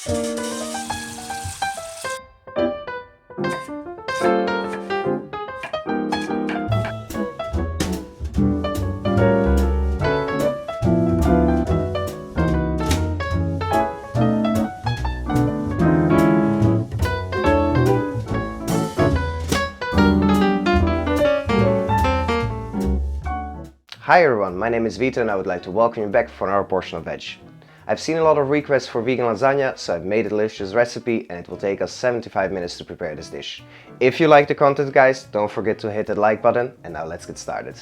Hi everyone, my name is Vito and I would like to welcome you back for another portion of veg. I've seen a lot of requests for vegan lasagna, so I've made a delicious recipe and it will take us 75 minutes to prepare this dish. If you like the content guys, don't forget to hit that like button, and now let's get started.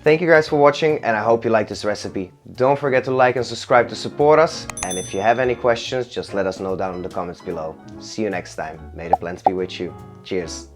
Thank you guys for watching, and I hope you liked this recipe. Don't forget to like and subscribe to support us. And if you have any questions, just let us know down in the comments below. See you next time. May the plants be with you. Cheers.